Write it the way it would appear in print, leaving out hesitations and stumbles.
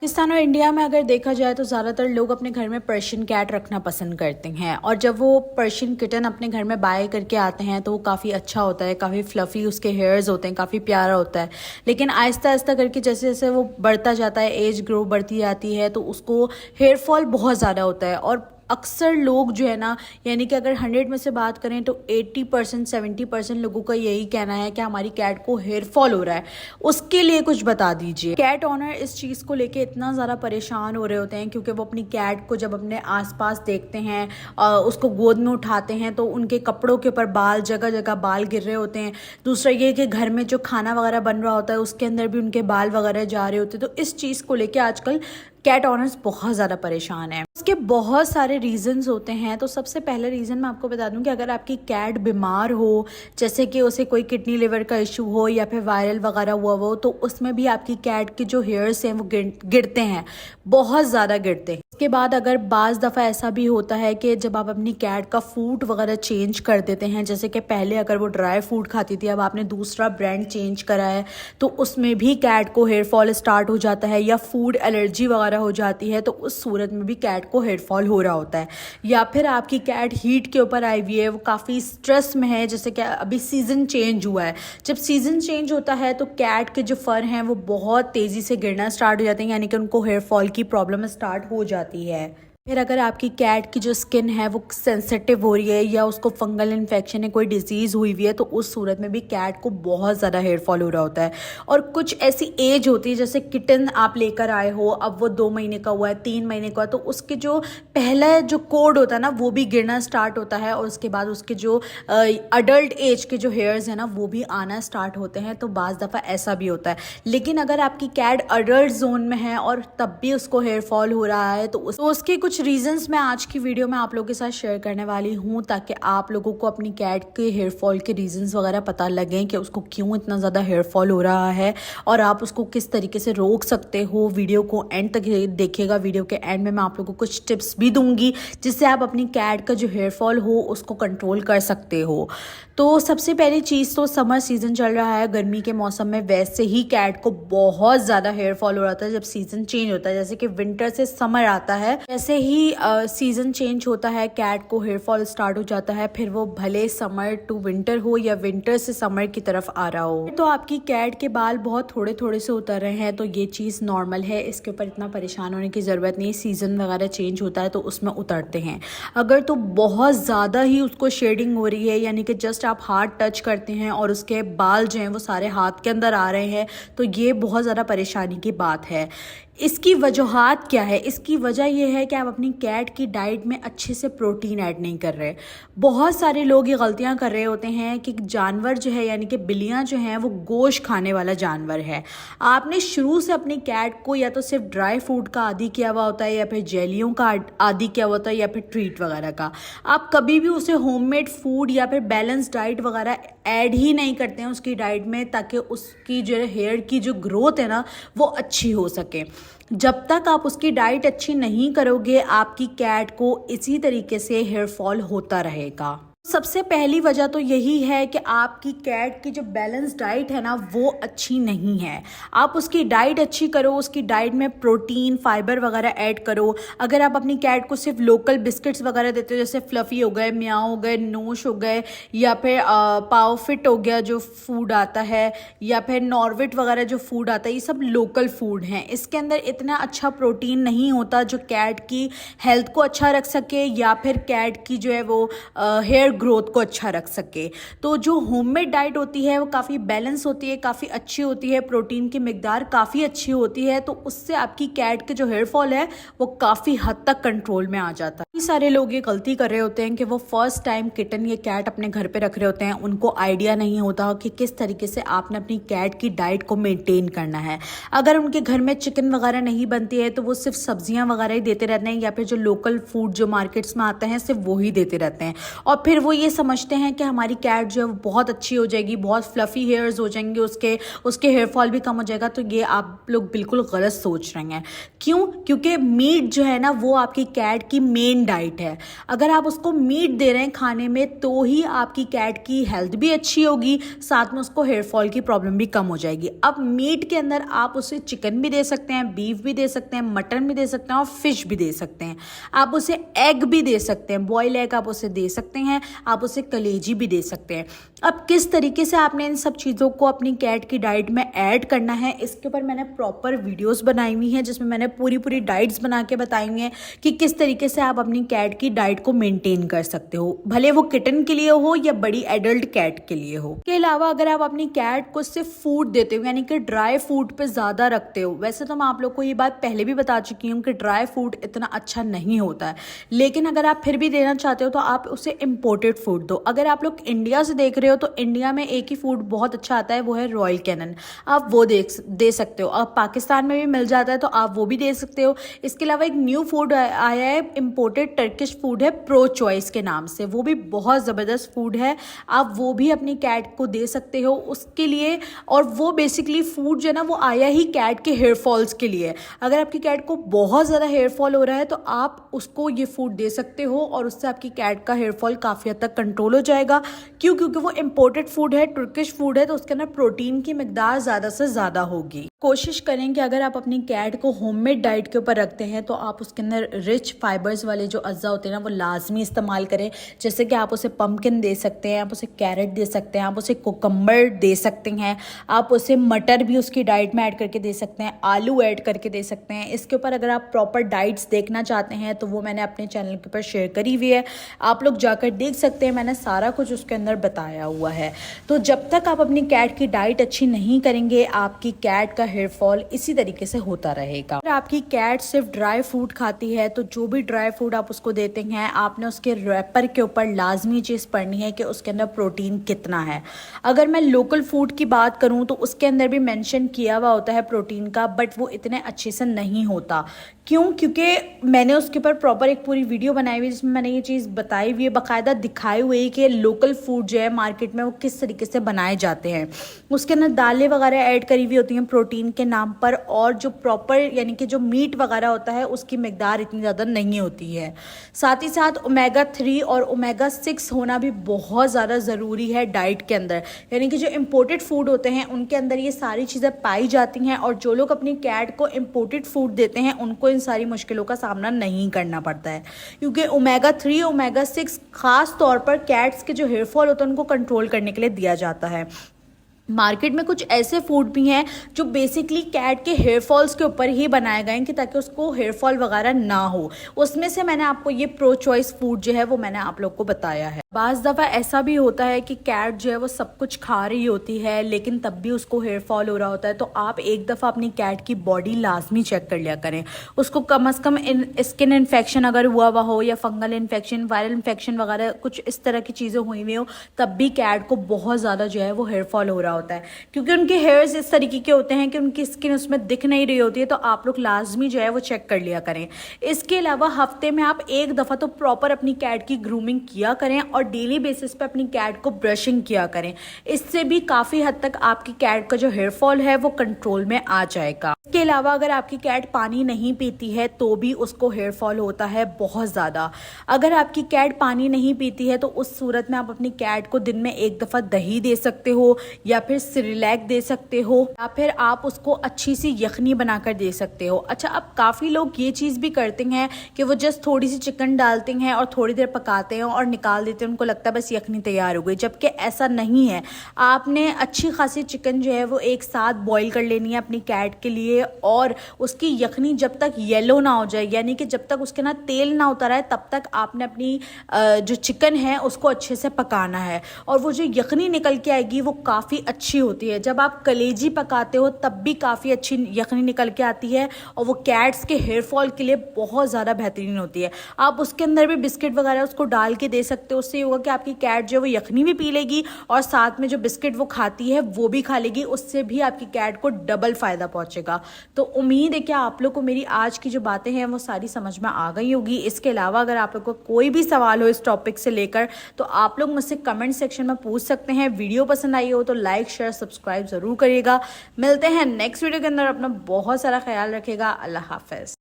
पाकिस्तान और इंडिया में अगर देखा जाए तो ज़्यादातर लोग अपने घर में पर्शियन कैट रखना पसंद करते हैं। और जब वो पर्शियन किटन अपने घर में बाय करके आते हैं तो वो काफ़ी अच्छा होता है, काफ़ी फ्लफ़ी उसके हेयर्स होते हैं, काफ़ी प्यारा होता है। लेकिन आहिस्ता आहिस्ता करके जैसे जैसे वो बढ़ता जाता है, एज ग्रो बढ़ती जाती है, तो उसको हेयर फॉल बहुत ज़्यादा होता है। और अक्सर लोग जो है ना, यानी कि अगर 100 में से बात करें तो 80% 70% लोगों का यही कहना है कि हमारी कैट को हेयर फॉल हो रहा है। उसके लिए कुछ बता दीजिए। कैट ओनर इस चीज़ को लेके इतना ज़्यादा परेशान हो रहे होते हैं क्योंकि वो अपनी कैट को जब अपने आसपास देखते हैं, उसको गोद में उठाते हैं, तो उनके कपड़ों के ऊपर बाल, जगह जगह बाल गिर रहे होते हैं। दूसरा ये कि घर में जो खाना वगैरह बन रहा होता है उसके अंदर भी उनके बाल वगैरह जा रहे होते हैं। तो इस चीज़ को लेके आजकल कैट ऑनर्स बहुत ज़्यादा परेशान हैं। उसके बहुत सारे रीजंस होते हैं। तो सबसे पहले रीज़न मैं आपको बता दूं कि अगर आपकी कैट बीमार हो, जैसे कि उसे कोई किडनी लिवर का इशू हो या फिर वायरल वगैरह हुआ हो, तो उसमें भी आपकी कैट के जो हेयर्स हैं वो गिरते हैं, बहुत ज़्यादा गिरते हैं। उसके बाद अगर बाज़ दफ़ा ऐसा भी होता है कि जब आप अपनी कैट का फूड वगैरह चेंज कर देते हैं, जैसे कि पहले अगर वो ड्राई फूड खाती थी, अब आपने दूसरा ब्रांड चेंज करा है, तो उसमें भी कैट को हेयर फॉल स्टार्ट हो जाता है या फूड एलर्जी वगैरह हो जाती है, तो उस सूरत में भी कैट को हेयर फॉल हो रहा होता है। या फिर आपकी कैट हीट के ऊपर आई हुई है, वो काफ़ी स्ट्रेस में है, जैसे कि अभी सीज़न चेंज हुआ है। जब सीज़न चेंज होता है तो कैट के जो फर हैं वो बहुत तेज़ी से गिरना स्टार्ट हो जाते हैं, यानी कि उनको हेयर फॉल की प्रॉब्लम स्टार्ट हो जाती है। फिर अगर आपकी कैट की जो स्किन है वो सेंसिटिव हो रही है या उसको फंगल इन्फेक्शन है, कोई डिजीज़ हुई हुई है, तो उस सूरत में भी कैट को बहुत ज़्यादा हेयर फॉल हो रहा होता है। और कुछ ऐसी एज होती है, जैसे किटन आप लेकर आए हो, अब वो 2 महीने का हुआ है, 3 महीने का, तो उसके जो पहला जो कोड होता है ना वो भी गिरना स्टार्ट होता है। और उसके बाद उसके जो अडल्ट एज के जो हेयर्स हैं ना वो भी आना स्टार्ट होते हैं। तो बाज़ दफ़ा ऐसा भी होता है। लेकिन अगर आपकी कैट अडल्ट जोन में है और तब भी उसको हेयर फॉल हो रहा है, तो उसके कुछ रीजंस मैं आज की वीडियो में आप लोगों के साथ शेयर करने वाली हूँ, ताकि आप लोगों को अपनी कैट के हेयर फॉल के रीजंस वगैरह पता लगें कि उसको क्यों इतना ज़्यादा हेयर फॉल हो रहा है और आप उसको किस तरीके से रोक सकते हो। वीडियो को एंड तक देखिएगा। वीडियो के एंड में मैं आप लोगों को कुछ टिप्स भी दूंगी जिससे आप अपनी कैट का जो हेयर फॉल हो उसको कंट्रोल कर सकते हो। तो सबसे पहली चीज़, तो समर सीज़न चल रहा है, गर्मी के मौसम में वैसे ही कैट को बहुत ज़्यादा हेयर फॉल हो रहा था जब सीज़न चेंज होता है। जैसे कि विंटर से समर आता है, जैसे ही सीज़न चेंज होता है कैट को हेयर फॉल स्टार्ट हो जाता है। फिर वो भले समर टू विंटर हो या विंटर से समर की तरफ आ रहा हो। तो आपकी कैट के बाल बहुत थोड़े थोड़े से उतर रहे हैं तो ये चीज़ नॉर्मल है, इसके ऊपर इतना परेशान होने की ज़रूरत नहीं। सीज़न वगैरह चेंज होता है तो उसमें उतरते हैं। अगर तो बहुत ज़्यादा ही उसको शेडिंग हो रही है, यानी कि जस्ट आप हाथ टच करते हैं और उसके बाल जो हैं वो सारे हाथ के अंदर आ रहे हैं, तो ये बहुत ज़्यादा परेशानी की बात है। इसकी वजूहात क्या है? इसकी वजह यह है कि आप अपनी कैट की डाइट में अच्छे से प्रोटीन ऐड नहीं कर रहे। बहुत सारे लोग ये गलतियां कर रहे होते हैं कि जानवर जो है, यानी कि बिल्लियां जो हैं, वो गोश्त खाने वाला जानवर है। आपने शुरू से अपनी कैट को या तो सिर्फ ड्राई फूड का आदी किया हुआ होता है या फिर जेलियों का आदी किया हुआ होता है या फिर ट्रीट वगैरह का। आप कभी भी उसे होममेड फूड या फिर बैलेंस डाइट वगैरह ऐड ही नहीं करते हैं उसकी डाइट में, ताकि उसकी जो हेयर की जो ग्रोथ है ना वो अच्छी हो सके। जब तक आप उसकी डाइट अच्छी नहीं करोगे, आपकी कैट को इसी तरीके से हेयर फॉल होता रहेगा। सबसे पहली वजह तो यही है कि आपकी कैट की जो बैलेंस डाइट है ना वो अच्छी नहीं है। आप उसकी डाइट अच्छी करो, उसकी डाइट में प्रोटीन, फाइबर वगैरह ऐड करो। अगर आप अपनी कैट को सिर्फ लोकल बिस्किट्स वगैरह देते हो, जैसे फ्लफी हो गए, म्याओ हो गए, नोश हो गए, या फिर पाव फिट हो गया जो फूड आता है, या फिर नॉर्विट वगैरह जो फूड आता है, ये सब लोकल फूड हैं। इसके अंदर इतना अच्छा प्रोटीन नहीं होता जो कैट की हेल्थ को अच्छा रख सके या फिर कैट की जो है वो हेयर ग्रोथ को अच्छा रख सके। तो जो होममेड डाइट होती है वो काफ़ी बैलेंस होती है, काफ़ी अच्छी होती है, प्रोटीन की मिकदार काफ़ी अच्छी होती है, तो उससे आपकी कैट के जो हेयर फॉल है वो काफ़ी हद तक कंट्रोल में आ जाता है। सारे लोग ये गलती कर रहे होते हैं कि वो फर्स्ट टाइम किटन या कैट अपने घर पे रख रहे होते हैं, उनको आइडिया नहीं होता कि किस तरीके से आपने अपनी कैट की डाइट को मेंटेन करना है। अगर उनके घर में चिकन वगैरह नहीं बनती है तो वो सिर्फ सब्जियां वगैरह ही देते रहते हैं, या फिर जो लोकल फूड जो मार्केट्स में आते हैं सिर्फ वो ही देते रहते हैं, और फिर वो ये समझते हैं कि हमारी कैट जो है वो बहुत अच्छी हो जाएगी, बहुत फ्लफ़ी हेयर्स हो जाएंगे, उसके हेयर फॉल भी कम हो जाएगा। तो ये आप लोग बिल्कुल गलत सोच रहे हैं। क्यों? क्योंकि मीट जो है ना वो आपकी कैट की मेन डाइट है। अगर आप उसको मीट दे रहे हैं खाने में तो ही आपकी कैट की हेल्थ भी अच्छी होगी, साथ में उसको हेयर फॉल की प्रॉब्लम भी कम हो जाएगी। अब मीट के अंदर आप उसे चिकन भी दे सकते हैं, बीफ भी दे सकते हैं, मटन भी दे सकते हैं और फिश भी दे सकते हैं। आप उसे एग भी दे सकते हैं, बॉयल एग आप उसे दे सकते हैं, आप उसे कलेजी भी दे सकते हैं। अब किस तरीके से आपने इन सब चीज़ों को अपनी कैट की डाइट में ऐड करना है, इसके ऊपर मैंने प्रॉपर वीडियोस बनाई हुई हैं जिसमें मैंने पूरी डाइट्स बना के बताई हुई हैं कि किस तरीके से आप अपनी कैट की डाइट को मेंटेन कर सकते हो, भले वो किटन के लिए हो या बड़ी एडल्ट कैट के लिए हो। इसके अलावा अगर आप अपनी कैट को सिर्फ फूड देते हो, यानी कि ड्राई फूड पे ज़्यादा रखते हो, वैसे तो मैं आप लोग को ये बात पहले भी बता चुकी हूँ कि ड्राई फूड इतना अच्छा नहीं होता है, लेकिन अगर आप फिर भी देना चाहते हो तो आप उसे इम्पोर्टेड फूड दो। अगर आप लोग इंडिया से देख रहे हो तो इंडिया में एक ही फूड बहुत अच्छा आता है, वो है रॉयल कैनन, आप वो दे सकते हो। अब पाकिस्तान में भी मिल जाता है तो आप वो भी दे सकते हो। इसके अलावा एक न्यू फूड आया है, इम्पोर्टेड टर्किश फूड है, प्रो चॉइस के नाम से, वो भी बहुत ज़बरदस्त फूड है, आप वो भी अपनी कैट को दे सकते हो उसके लिए। और वो बेसिकली फूड जो है ना वो आया ही कैट के हेयर फॉल्स के लिए। अगर आपकी कैट को बहुत ज़्यादा हेयर फॉल हो रहा है तो आप उसको ये फूड दे सकते हो और उससे आपकी कैट का हेयर फॉल काफ़ी हद तक कंट्रोल हो जाएगा। क्यों? क्योंकि वो इम्पोर्टेड फूड है, टर्किश फूड है, तो उसके अंदर प्रोटीन की मिकदार ज़्यादा से ज़्यादा होगी। कोशिश करें कि अगर आप अपनी कैट को होममेड डाइट के ऊपर रखते हैं तो आप उसके अंदर रिच फाइबर्स वाले जो अज्जा होते हैं ना वो लाजमी इस्तेमाल करें। जैसे कि आप उसे पम्पकिन दे सकते हैं, आप उसे कैरेट दे सकते हैं, आप उसे कुकम्बर दे सकते हैं, आप उसे मटर भी उसकी डाइट में ऐड करके दे सकते हैं, आलू ऐड करके दे सकते हैं। इसके ऊपर अगर आप प्रॉपर डाइट्स देखना चाहते हैं तो वो मैंने अपने चैनल के ऊपर शेयर करी हुई है, आप लोग जाकर देख सकते हैं, मैंने सारा कुछ उसके अंदर बताया हुआ है। तो जब तक आप अपनी कैट की डाइट अच्छी नहीं करेंगे आपकी कैट का हेयर फॉल इसी तरीके से होता रहेगा। अगर आपकी कैट सिर्फ ड्राई फूड खाती है तो जो भी ड्राई फूड आप उसको देते हैं आपने उसके रैपर के ऊपर लाजमी चीज़ पढ़नी है कि उसके अंदर प्रोटीन कितना है। अगर मैं लोकल फूड की बात करूं तो उसके अंदर भी मेंशन किया हुआ होता है प्रोटीन का, बट वो इतने अच्छे से नहीं होता। क्यों? क्योंकि मैंने उसके ऊपर प्रॉपर एक पूरी वीडियो बनाई हुई है जिसमें मैंने ये चीज़ बताई हुई है, बाकायदा दिखाई हुई है कि लोकल फूड जो है मार्केट में वो किस तरीके से बनाए जाते हैं। उसके अंदर दालें वगैरह ऐड करी हुई होती हैं प्रोटीन के नाम पर, और जो प्रॉपर यानी कि जो मीट वगैरह होता है उसकी मिकदार इतनी ज़्यादा नहीं होती है। साथ ही साथ ओमेगा 3 और ओमेगा 6 होना भी बहुत ज़्यादा ज़रूरी है डाइट के अंदर, यानी कि जो इम्पोर्टेड फूड होते हैं उनके अंदर ये सारी चीज़ें पाई जाती हैं। और जो लोग अपनी कैट को इम्पोर्टेड फूड देते हैं उनको इन सारी मुश्किलों का सामना नहीं करना पड़ता है, क्योंकि ओमेगा 3 ओमेगा 6 खास तौर पर कैट्स के जो हेयर फॉल होता है उनको कंट्रोल करने के लिए दिया जाता है। मार्केट में कुछ ऐसे फूड भी हैं जो बेसिकली कैट के हेयर फॉल्स के ऊपर ही बनाए गए हैं कि ताकि उसको हेयर फॉल वगैरह ना हो। उसमें से मैंने आपको ये प्रो चॉइस फूड जो है वो मैंने आप लोग को बताया है। बाज़ दफ़ा ऐसा भी होता है कि कैट जो है वो सब कुछ खा रही होती है लेकिन तब भी उसको हेयर फॉल हो रहा होता है, तो आप एक दफ़ा अपनी कैट की बॉडी लाजमी चेक कर लिया करें। उसको कम से कम स्किन इन्फेक्शन अगर हुआ हो या फंगल इन्फेक्शन, वायरल इन्फेक्शन वगैरह कुछ इस तरह की चीज़ें हुई हुई हो, तब भी कैट को बहुत ज़्यादा जो है वो हेयर फॉल हो रहा होता है, क्योंकि उनके हेयर्स इस तरीके के होते हैं कि उनकी स्किन उसमें दिख नहीं रही होती है। तो आप लोग लाजमी जो है वो चेक कर लिया करें। इसके अलावा हफ्ते में आप एक दफ़ा तो प्रॉपर अपनी कैट की ग्रूमिंग किया करें और डेली बेसिस पे अपनी कैट को ब्रशिंग किया करें। इससे भी काफ़ी हद तक आपकी कैट का जो हेयर फॉल है वो कंट्रोल में आ जाएगा। इसके अलावा अगर आपकी कैट पानी नहीं पीती है तो भी उसको हेयर फॉल होता है बहुत ज़्यादा। अगर आपकी कैट पानी नहीं पीती है तो उस सूरत में आप अपनी कैट को दिन में एक दफ़ा दही दे सकते हो, या फिर सिरिलैक दे सकते हो, या फिर आप उसको अच्छी सी यखनी बनाकर दे सकते हो। अच्छा, अब काफ़ी लोग ये चीज़ भी करते हैं कि वो जस्ट थोड़ी सी चिकन डालते हैं और थोड़ी देर पकाते हैं और निकाल देते हैं, उनको लगता है बस यखनी तैयार हो गई, जबकि ऐसा नहीं है। आपने अच्छी खासी चिकन जो है वो एक साथ बॉईल कर लेनी है अपनी कैट के लिए, और उसकी यखनी जब तक येलो ना हो जाए, यानी कि जब तक उसके ना तेल ना उतर आए, तब तक आपने अपनी जो चिकन है उसको अच्छे से पकाना है। और वो जो यखनी निकल के आएगी वो काफ़ी अच्छी होती है। जब आप कलेजी पकाते हो तब भी काफ़ी अच्छी यखनी निकल के आती है और वो कैट्स के हेयर फॉल के लिए बहुत ज़्यादा बेहतरीन होती है। आप उसके अंदर भी बिस्किट वगैरह उसको डाल के दे सकते हो, उससे होगा कि आपकी कैट जो है वो यखनी भी पी लेगी और साथ में जो बिस्किट वो खाती है वो भी खा लेगी, उससे भी आपकी कैट को डबल फायदा पहुंचेगा। तो उम्मीद है कि आप लोग को मेरी आज की जो बातें हैं वो सारी समझ में आ गई होगी। इसके अलावा अगर आप लोग को कोई भी सवाल हो इस टॉपिक से लेकर तो आप लोग मुझसे कमेंट सेक्शन में पूछ सकते हैं। वीडियो पसंद आई हो तो लाइक शेयर सब्सक्राइब जरूर करिएगा। मिलते हैं नेक्स्ट वीडियो के अंदर। अपना बहुत सारा ख्याल रखिएगा। अल्लाह हाफिज।